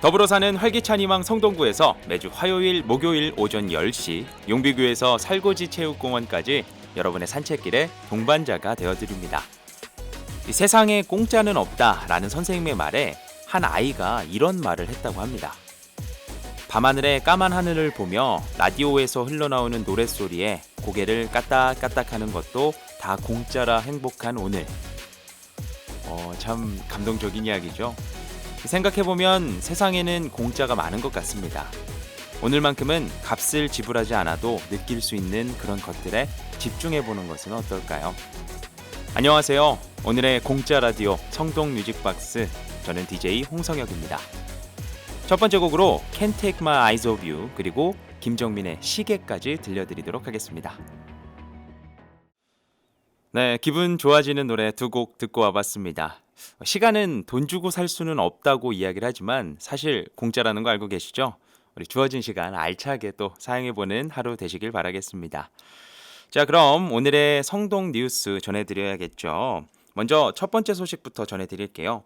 더불어 사는 활기찬 희망 성동구에서 매주 화요일, 목요일 오전 10시, 용비구에서 살고지 체육공원까지 여러분의 산책길에 동반자가 되어드립니다. 이 세상에 공짜는 없다라는 선생님의 말에 한 아이가 이런 말을 했다고 합니다. 밤하늘의 까만 하늘을 보며 라디오에서 흘러나오는 노랫소리에 고개를 까딱까딱하는 것도 다 공짜라 행복한 오늘. 참 감동적인 이야기죠. 생각해보면 세상에는 공짜가 많은 것 같습니다. 오늘만큼은 값을 지불하지 않아도 느낄 수 있는 그런 것들에 집중해보는 것은 어떨까요? 안녕하세요. 오늘의 공짜 라디오 성동 뮤직박스, 저는 DJ 홍성혁입니다. 첫 번째 곡으로 Can't Take My Eyes Off You, 그리고 김정민의 시계까지 들려드리도록 하겠습니다. 네, 기분 좋아지는 노래 두 곡 듣고 와봤습니다. 시간은 돈 주고 살 수는 없다고 이야기를 하지만 사실 공짜라는 거 알고 계시죠? 우리 주어진 시간 알차게 또 사용해보는 하루 되시길 바라겠습니다. 자, 그럼 오늘의 성동 뉴스 전해드려야겠죠. 먼저 첫 번째 소식부터 전해드릴게요.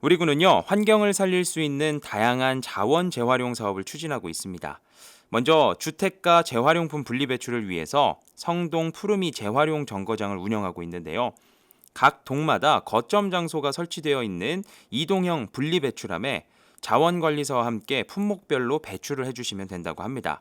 우리 군은요, 환경을 살릴 수 있는 다양한 자원 재활용 사업을 추진하고 있습니다. 먼저 주택가 재활용품 분리배출을 위해서 성동 푸르미 재활용 정거장을 운영하고 있는데요. 각 동마다 거점 장소가 설치되어 있는 이동형 분리배출함에 자원관리사와 함께 품목별로 배출을 해주시면 된다고 합니다.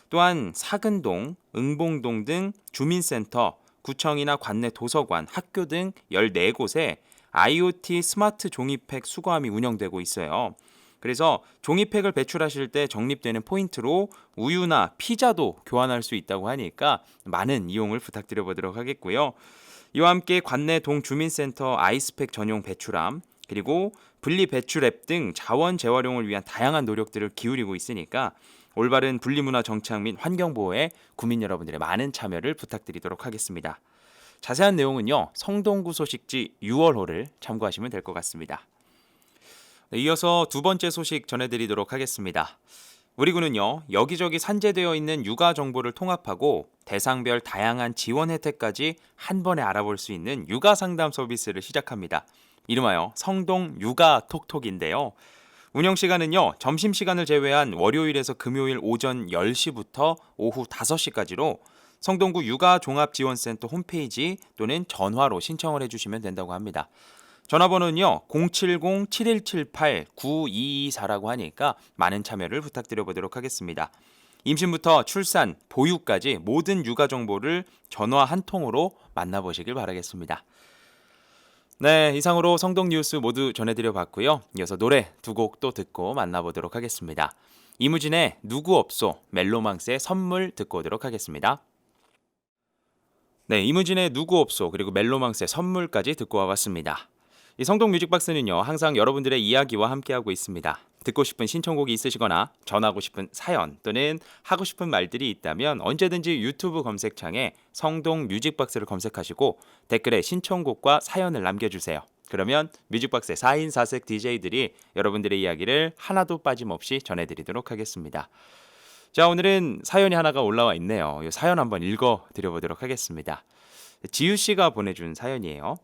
또한 사근동, 응봉동 등 주민센터, 구청이나 관내 도서관, 학교 등 14곳에 IoT 스마트 종이팩 수거함이 운영되고 있어요. 그래서 종이팩을 배출하실 때 적립되는 포인트로 우유나 피자도 교환할 수 있다고 하니까 많은 이용을 부탁드려보도록 하겠고요. 이와 함께 관내 동주민센터 아이스팩 전용 배출함, 그리고 분리 배출 앱 등 자원 재활용을 위한 다양한 노력들을 기울이고 있으니까 올바른 분리문화 정착 및 환경보호에 국민 여러분들의 많은 참여를 부탁드리도록 하겠습니다. 자세한 내용은요, 성동구 소식지 6월호를 참고하시면 될 것 같습니다. 네, 이어서 두 번째 소식 전해드리도록 하겠습니다. 우리 군은요, 여기저기 산재되어 있는 육아 정보를 통합하고 대상별 다양한 지원 혜택까지 한 번에 알아볼 수 있는 육아 상담 서비스를 시작합니다. 이름하여 성동 육아 톡톡인데요. 운영 시간은요, 점심시간을 제외한 월요일에서 금요일 오전 10시부터 오후 5시까지로 성동구 육아종합지원센터 홈페이지 또는 전화로 신청을 해주시면 된다고 합니다. 전화번호는요, 070-7178-9224라고 하니까 많은 참여를 부탁드려보도록 하겠습니다. 임신부터 출산, 보육까지 모든 육아 정보를 전화 한 통으로 만나보시길 바라겠습니다. 네, 이상으로 성동 뉴스 모두 전해드려봤고요. 이어서 노래 두 곡 또 듣고 만나보도록 하겠습니다. 이무진의 누구 없소, 멜로망스의 선물 듣고 오도록 하겠습니다. 네, 이무진의 누구 없소, 그리고 멜로망스의 선물까지 듣고 와봤습니다. 이 성동 뮤직박스는요, 항상 여러분들의 이야기와 함께하고 있습니다. 듣고 싶은 신청곡이 있으시거나 전하고 싶은 사연 또는 하고 싶은 말들이 있다면 언제든지 유튜브 검색창에 성동 뮤직박스를 검색하시고 댓글에 신청곡과 사연을 남겨주세요. 그러면 뮤직박스의 4인 4색 DJ들이 여러분들의 이야기를 하나도 빠짐없이 전해드리도록 하겠습니다. 자, 오늘은 사연이 하나가 올라와 있네요. 이 사연 한번 읽어드려보도록 하겠습니다. 지유씨가 보내준 사연이에요.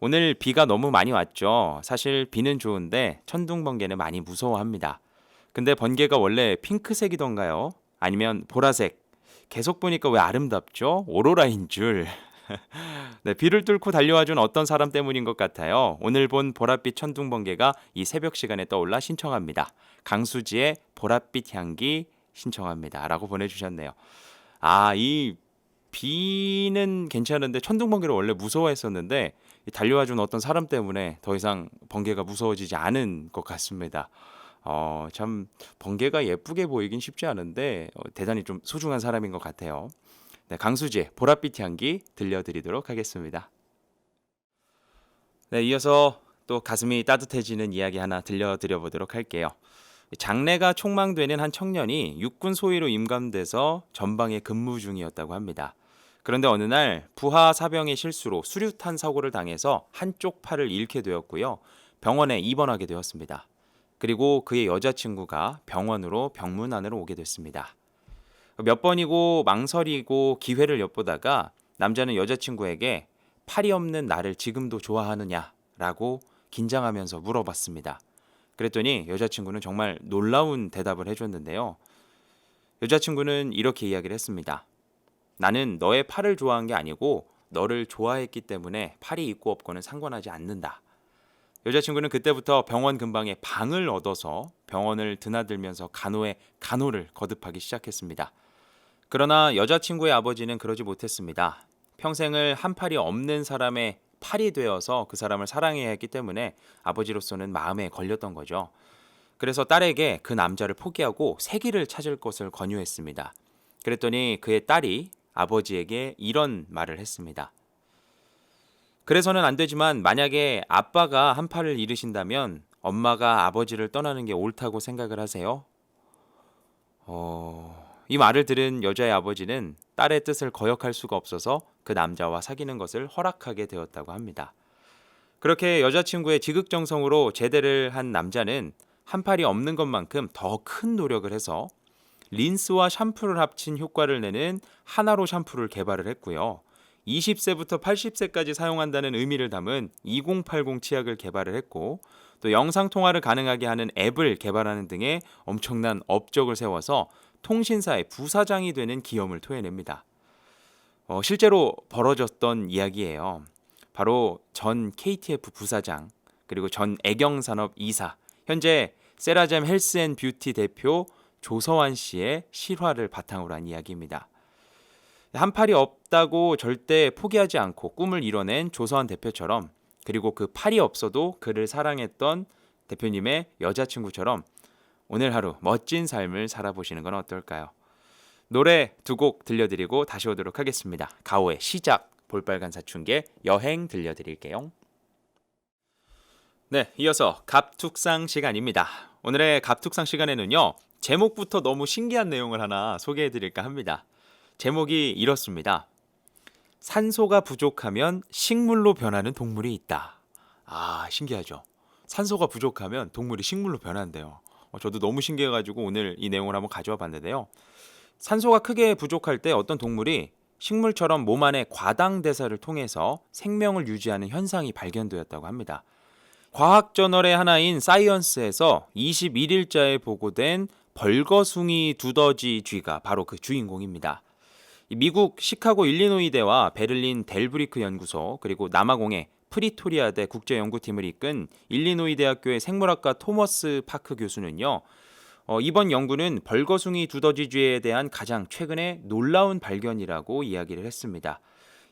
오늘 비가 너무 많이 왔죠. 사실 비는 좋은데 천둥번개는 많이 무서워합니다. 근데 번개가 원래 핑크색이던가요? 아니면 보라색? 계속 보니까 왜 아름답죠? 오로라인 줄. 네, 비를 뚫고 달려와준 어떤 사람 때문인 것 같아요. 오늘 본 보랏빛 천둥번개가 이 새벽 시간에 떠올라 신청합니다. 강수지의 보랏빛 향기 신청합니다. 라고 보내주셨네요. 이 비는 괜찮은데 천둥번개를 원래 무서워했었는데 달려와준 어떤 사람 때문에 더 이상 번개가 무서워지지 않은 것 같습니다. 참 번개가 예쁘게 보이긴 쉽지 않은데 대단히 좀 소중한 사람인 것 같아요. 네, 강수지의 보랏빛 향기 들려드리도록 하겠습니다. 네, 이어서 또 가슴이 따뜻해지는 이야기 하나 들려드려보도록 할게요. 장래가 촉망되는 한 청년이 육군 소위로 임관돼서 전방에 근무 중이었다고 합니다. 그런데 어느 날 부하 사병의 실수로 수류탄 사고를 당해서 한쪽 팔을 잃게 되었고요. 병원에 입원하게 되었습니다. 그리고 그의 여자친구가 병원으로 병문안으로 오게 됐습니다. 몇 번이고 망설이고 기회를 엿보다가 남자는 여자친구에게 팔이 없는 나를 지금도 좋아하느냐라고 긴장하면서 물어봤습니다. 그랬더니 여자친구는 정말 놀라운 대답을 해줬는데요. 여자친구는 이렇게 이야기를 했습니다. 나는 너의 팔을 좋아한 게 아니고 너를 좋아했기 때문에 팔이 있고 없고는 상관하지 않는다. 여자친구는 그때부터 병원 근방에 방을 얻어서 병원을 드나들면서 간호에 간호를 거듭하기 시작했습니다. 그러나 여자친구의 아버지는 그러지 못했습니다. 평생을 한 팔이 없는 사람의 팔이 되어서 그 사람을 사랑해야 했기 때문에 아버지로서는 마음에 걸렸던 거죠. 그래서 딸에게 그 남자를 포기하고 새 길을 찾을 것을 권유했습니다. 그랬더니 그의 딸이 아버지에게 이런 말을 했습니다. 그래서는 안 되지만 만약에 아빠가 한 팔을 잃으신다면 엄마가 아버지를 떠나는 게 옳다고 생각을 하세요? 이 말을 들은 여자의 아버지는 딸의 뜻을 거역할 수가 없어서 그 남자와 사귀는 것을 허락하게 되었다고 합니다. 그렇게 여자친구의 지극정성으로 제대를 한 남자는 한 팔이 없는 것만큼 더 큰 노력을 해서 린스와 샴푸를 합친 효과를 내는 하나로 샴푸를 개발을 했고요. 20세부터 80세까지 사용한다는 의미를 담은 2080 치약을 개발을 했고 또 영상통화를 가능하게 하는 앱을 개발하는 등의 엄청난 업적을 세워서 통신사의 부사장이 되는 기염을 토해냅니다. 실제로 벌어졌던 이야기예요. 바로 전 KTF 부사장 그리고 전 애경산업 이사 현재 세라젬 헬스앤뷰티 대표 조서환 씨의 실화를 바탕으로 한 이야기입니다. 한 팔이 없다고 절대 포기하지 않고 꿈을 이뤄낸 조서환 대표처럼 그리고 그 팔이 없어도 그를 사랑했던 대표님의 여자친구처럼 오늘 하루 멋진 삶을 살아보시는 건 어떨까요? 노래 두 곡 들려드리고 다시 오도록 하겠습니다. 가오의 시작, 볼빨간 사춘기의 여행 들려드릴게요. 네, 이어서 갑툭상 시간입니다. 오늘의 갑툭상 시간에는요. 제목부터 너무 신기한 내용을 하나 소개해드릴까 합니다. 제목이 이렇습니다. 산소가 부족하면 식물로 변하는 동물이 있다. 신기하죠? 산소가 부족하면 동물이 식물로 변한대요. 저도 너무 신기해가지고 오늘 이 내용을 한번 가져와 봤는데요. 산소가 크게 부족할 때 어떤 동물이 식물처럼 몸 안에 과당 대사를 통해서 생명을 유지하는 현상이 발견되었다고 합니다. 과학저널의 하나인 사이언스에서 21일자에 보고된 벌거숭이 두더지 쥐가 바로 그 주인공입니다. 미국 시카고 일리노이대와 베를린 델브리크 연구소 그리고 남아공의 프리토리아대 국제연구팀을 이끈 일리노이 대학교의 생물학과 토머스 파크 교수는요. 이번 연구는 벌거숭이 두더지쥐에 대한 가장 최근의 놀라운 발견이라고 이야기를 했습니다.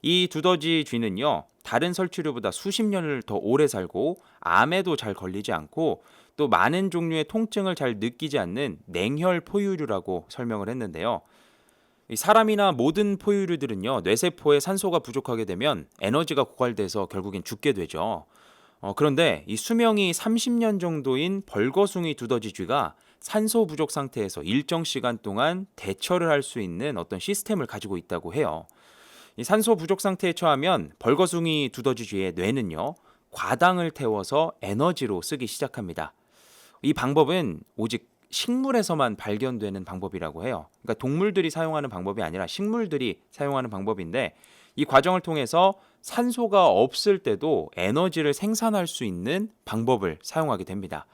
이 두더지 쥐는요. 다른 설치류보다 수십 년을 더 오래 살고 암에도 잘 걸리지 않고 또 많은 종류의 통증을 잘 느끼지 않는 냉혈 포유류라고 설명을 했는데요. 사람이나 모든 포유류들은요. 뇌세포에 산소가 부족하게 되면 에너지가 고갈돼서 결국엔 죽게 되죠. 그런데 이 수명이 30년 정도인 벌거숭이 두더지쥐가 산소 부족 상태에서 일정 시간 동안 대처를 할 수 있는 어떤 시스템을 가지고 있다고 해요. 이 산소 부족 상태에 처하면 벌거숭이 두더지쥐의 뇌는요. 과당을 태워서 에너지로 쓰기 시작합니다. 이 방법은 오직 식물에서만 발견되는 방법이라고 해요. 그러니까 동물들이 사용하는 방법이 아니라 식물들이 사용하는 방법인데 이 과정을 통해서 산소가 없을 때도 에너지를 생산할 수 있는 방법을 사용하게 됩니다.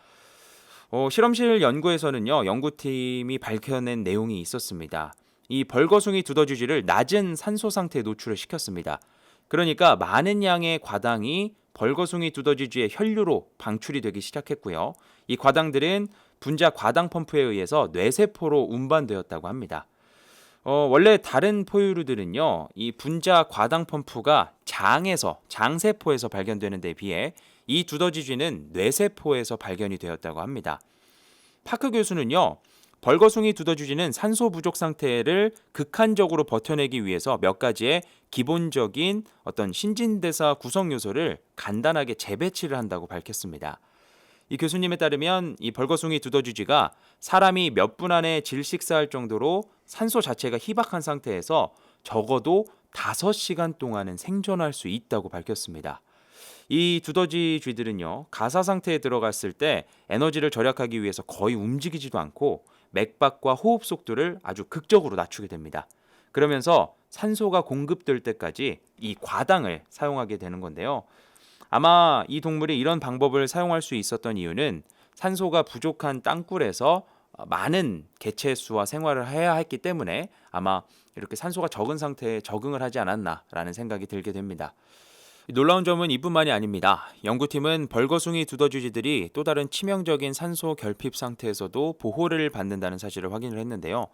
실험실 연구에서는요. 연구팀이 밝혀낸 내용이 있었습니다. 이 벌거숭이 두더지쥐를 낮은 산소 상태에 노출을 시켰습니다. 그러니까 많은 양의 과당이 벌거숭이 두더지쥐의 혈류로 방출이 되기 시작했고요. 이 과당들은 분자 과당 펌프에 의해서 뇌세포로 운반되었다고 합니다. 원래 다른 포유류들은요, 이 분자 과당 펌프가 장세포에서 발견되는 데 비해 이 두더지쥐는 뇌세포에서 발견이 되었다고 합니다. 파크 교수는요, 벌거숭이 두더지쥐는 산소 부족 상태를 극한적으로 버텨내기 위해서 몇 가지의 기본적인 어떤 신진대사 구성 요소를 간단하게 재배치를 한다고 밝혔습니다. 이 교수님에 따르면 이 벌거숭이 두더지쥐가 사람이 몇 분 안에 질식사할 정도로 산소 자체가 희박한 상태에서 적어도 5시간 동안은 생존할 수 있다고 밝혔습니다. 이 두더지쥐들은요, 가사 상태에 들어갔을 때 에너지를 절약하기 위해서 거의 움직이지도 않고 맥박과 호흡 속도를 아주 극적으로 낮추게 됩니다. 그러면서 산소가 공급될 때까지 이 과당을 사용하게 되는 건데요. 아마 이 동물이 이런 방법을 사용할 수 있었던 이유는 산소가 부족한 땅굴에서 많은 개체수와 생활을 해야 했기 때문에 아마 이렇게 산소가 적은 상태에 적응을 하지 않았나라는 생각이 들게 됩니다. 놀라운 점은 이뿐만이 아닙니다. 연구팀은 벌거숭이 두더지들이 또 다른 치명적인 산소 결핍 상태에서도 보호를 받는다는 사실을 확인을 했는데요.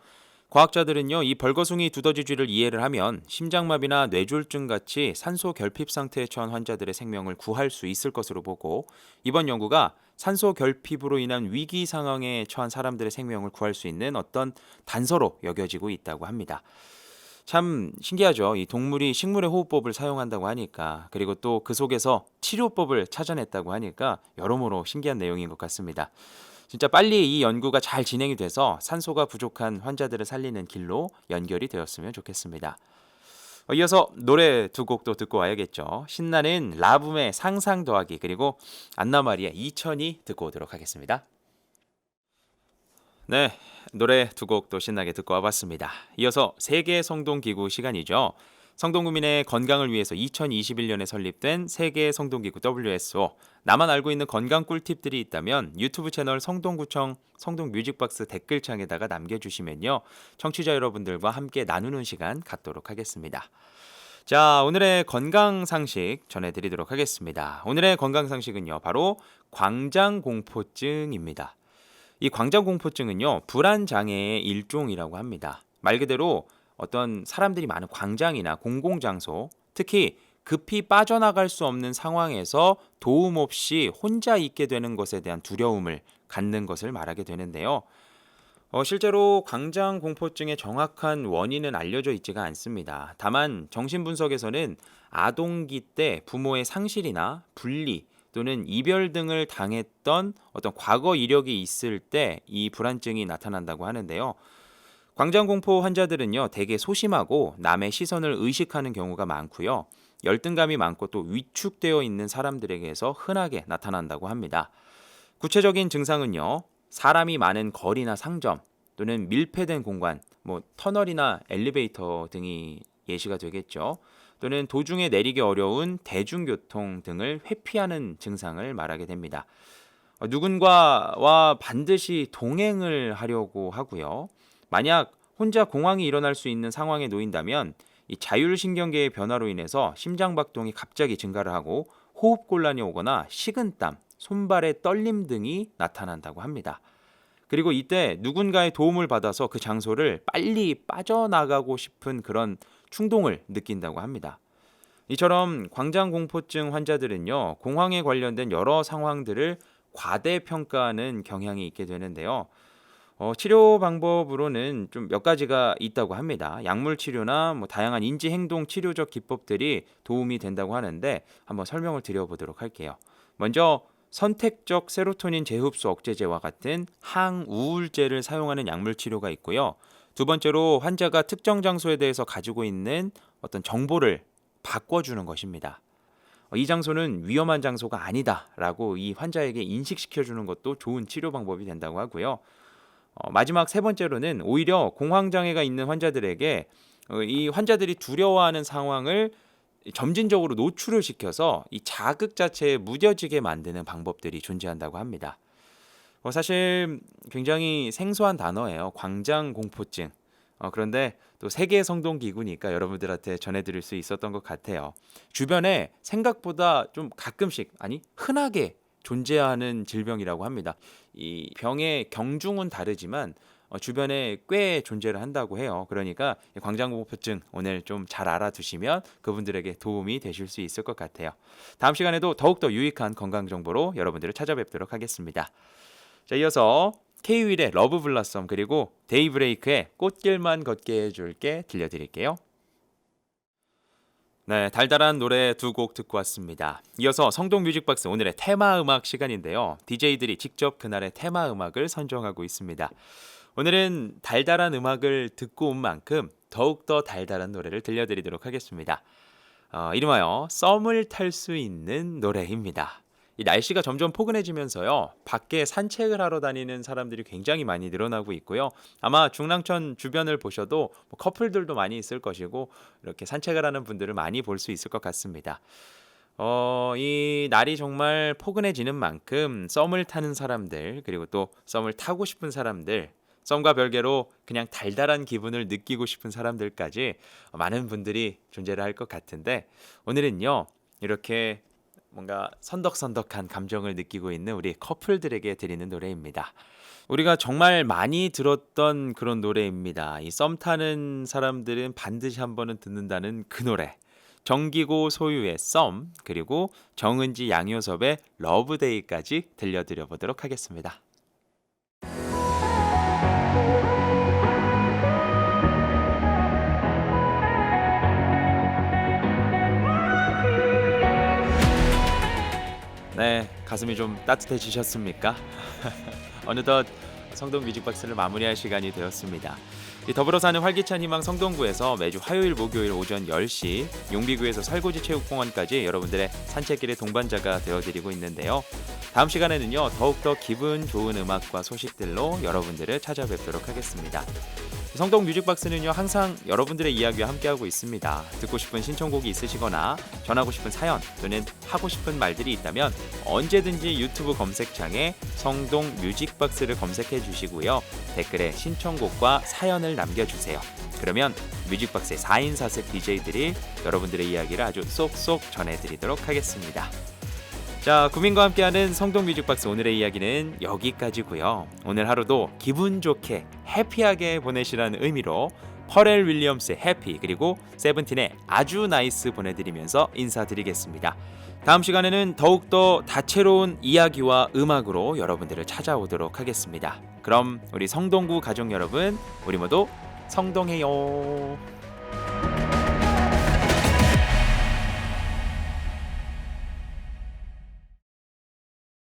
과학자들은요, 이 벌거숭이 두더지쥐를 이해를 하면 심장마비나 뇌졸중 같이 산소 결핍 상태에 처한 환자들의 생명을 구할 수 있을 것으로 보고, 이번 연구가 산소 결핍으로 인한 위기 상황에 처한 사람들의 생명을 구할 수 있는 어떤 단서로 여겨지고 있다고 합니다. 참 신기하죠. 이 동물이 식물의 호흡법을 사용한다고 하니까, 그리고 또 그 속에서 치료법을 찾아냈다고 하니까 여러모로 신기한 내용인 것 같습니다. 진짜 빨리 이 연구가 잘 진행이 돼서 산소가 부족한 환자들을 살리는 길로 연결이 되었으면 좋겠습니다. 이어서 노래 두 곡도 듣고 와야겠죠. 신나는 라붐의 상상 더하기, 그리고 안나마리의 2000이 듣고 오도록 하겠습니다. 네, 노래 두 곡도 신나게 듣고 와봤습니다. 이어서 세계 성동기구 시간이죠. 성동구민의 건강을 위해서 2021년에 설립된 세계 성동기구 WSO. 나만 알고 있는 건강 꿀팁들이 있다면 유튜브 채널 성동구청 성동뮤직박스 댓글창에다가 남겨주시면요, 청취자 여러분들과 함께 나누는 시간 갖도록 하겠습니다. 자, 오늘의 건강 상식 전해드리도록 하겠습니다. 오늘의 건강 상식은요, 바로 광장공포증입니다. 이 광장공포증은요, 불안장애의 일종이라고 합니다. 말 그대로 어떤 사람들이 많은 광장이나 공공장소, 특히 급히 빠져나갈 수 없는 상황에서 도움 없이 혼자 있게 되는 것에 대한 두려움을 갖는 것을 말하게 되는데요. 실제로 광장공포증의 정확한 원인은 알려져 있지가 않습니다. 다만 정신분석에서는 아동기 때 부모의 상실이나 분리 또는 이별 등을 당했던 어떤 과거 이력이 있을 때 이 불안증이 나타난다고 하는데요. 광장공포 환자들은요, 대개 소심하고 남의 시선을 의식하는 경우가 많고요. 열등감이 많고 또 위축되어 있는 사람들에게서 흔하게 나타난다고 합니다. 구체적인 증상은요, 사람이 많은 거리나 상점 또는 밀폐된 공간, 터널이나 엘리베이터 등이 예시가 되겠죠. 또는 도중에 내리기 어려운 대중교통 등을 회피하는 증상을 말하게 됩니다. 누군가와 반드시 동행을 하려고 하고요. 만약 혼자 공황이 일어날 수 있는 상황에 놓인다면 이 자율신경계의 변화로 인해서 심장박동이 갑자기 증가를 하고 호흡곤란이 오거나 식은땀, 손발의 떨림 등이 나타난다고 합니다. 그리고 이때 누군가의 도움을 받아서 그 장소를 빨리 빠져나가고 싶은 그런 충동을 느낀다고 합니다. 이처럼 광장공포증 환자들은요, 공황에 관련된 여러 상황들을 과대평가하는 경향이 있게 되는데요. 치료 방법으로는 좀 몇 가지가 있다고 합니다. 약물 치료나 다양한 인지 행동 치료적 기법들이 도움이 된다고 하는데 한번 설명을 드려보도록 할게요. 먼저 선택적 세로토닌 재흡수 억제제와 같은 항우울제를 사용하는 약물 치료가 있고요. 두 번째로 환자가 특정 장소에 대해서 가지고 있는 어떤 정보를 바꿔주는 것입니다. 이 장소는 위험한 장소가 아니다라고 이 환자에게 인식시켜주는 것도 좋은 치료 방법이 된다고 하고요. 마지막 세 번째로는 오히려 공황장애가 있는 환자들에게 이 환자들이 두려워하는 상황을 점진적으로 노출을 시켜서 이 자극 자체에 무뎌지게 만드는 방법들이 존재한다고 합니다. 사실 굉장히 생소한 단어예요. 광장공포증. 그런데 또 세계 성동기구니까 여러분들한테 전해드릴 수 있었던 것 같아요. 주변에 생각보다 좀 가끔씩, 아니 흔하게 존재하는 질병이라고 합니다. 이 병의 경중은 다르지만 주변에 꽤 존재를 한다고 해요. 그러니까 광장공포증 오늘 좀 잘 알아두시면 그분들에게 도움이 되실 수 있을 것 같아요. 다음 시간에도 더욱더 유익한 건강 정보로 여러분들을 찾아뵙도록 하겠습니다. 자, 이어서 K-윌의 러브블라썸 그리고 데이브레이크의 꽃길만 걷게 해줄게 들려드릴게요. 네, 달달한 노래 두 곡 듣고 왔습니다. 이어서 성동 뮤직박스 오늘의 테마 음악 시간인데요. DJ들이 직접 그날의 테마 음악을 선정하고 있습니다. 오늘은 달달한 음악을 듣고 온 만큼 더욱더 달달한 노래를 들려드리도록 하겠습니다. 이름하여 썸을 탈 수 있는 노래입니다. 이 날씨가 점점 포근해지면서요, 밖에 산책을 하러 다니는 사람들이 굉장히 많이 늘어나고 있고요. 아마 중랑천 주변을 보셔도 커플들도 많이 있을 것이고 이렇게 산책을 하는 분들을 많이 볼 수 있을 것 같습니다. 이 날이 정말 포근해지는 만큼 썸을 타는 사람들, 그리고 또 썸을 타고 싶은 사람들, 썸과 별개로 그냥 달달한 기분을 느끼고 싶은 사람들까지 많은 분들이 존재를 할 것 같은데, 오늘은요, 이렇게 뭔가 선덕선덕한 감정을 느끼고 있는 우리 커플들에게 드리는 노래입니다. 우리가 정말 많이 들었던 그런 노래입니다. 이 썸 타는 사람들은 반드시 한 번은 듣는다는 그 노래. 정기고 소유의 썸, 그리고 정은지 양효섭의 러브데이까지 들려드려 보도록 하겠습니다. 네, 가슴이 좀 따뜻해지셨습니까? 어느덧 성동 뮤직박스를 마무리할 시간이 되었습니다. 이 더불어 사는 활기찬 희망 성동구에서 매주 화요일 목요일 오전 10시, 용비구에서 설고지 체육공원까지 여러분들의 산책길의 동반자가 되어드리고 있는데요. 다음 시간에는요, 더욱더 기분 좋은 음악과 소식들로 여러분들을 찾아뵙도록 하겠습니다. 성동 뮤직박스는요, 항상 여러분들의 이야기와 함께하고 있습니다. 듣고 싶은 신청곡이 있으시거나 전하고 싶은 사연 또는 하고 싶은 말들이 있다면 언제든지 유튜브 검색창에 성동 뮤직박스를 검색해 주시고요. 댓글에 신청곡과 사연을 남겨주세요. 그러면 뮤직박스의 4인 4색 DJ들이 여러분들의 이야기를 아주 쏙쏙 전해드리도록 하겠습니다. 자, 구민과 함께하는 성동 뮤직박스 오늘의 이야기는 여기까지고요. 오늘 하루도 기분 좋게 해피하게 보내시라는 의미로 퍼렐 윌리엄스의 해피, 그리고 세븐틴의 아주 나이스 보내드리면서 인사드리겠습니다. 다음 시간에는 더욱더 다채로운 이야기와 음악으로 여러분들을 찾아오도록 하겠습니다. 그럼 우리 성동구 가족 여러분, 우리 모두 성동해요.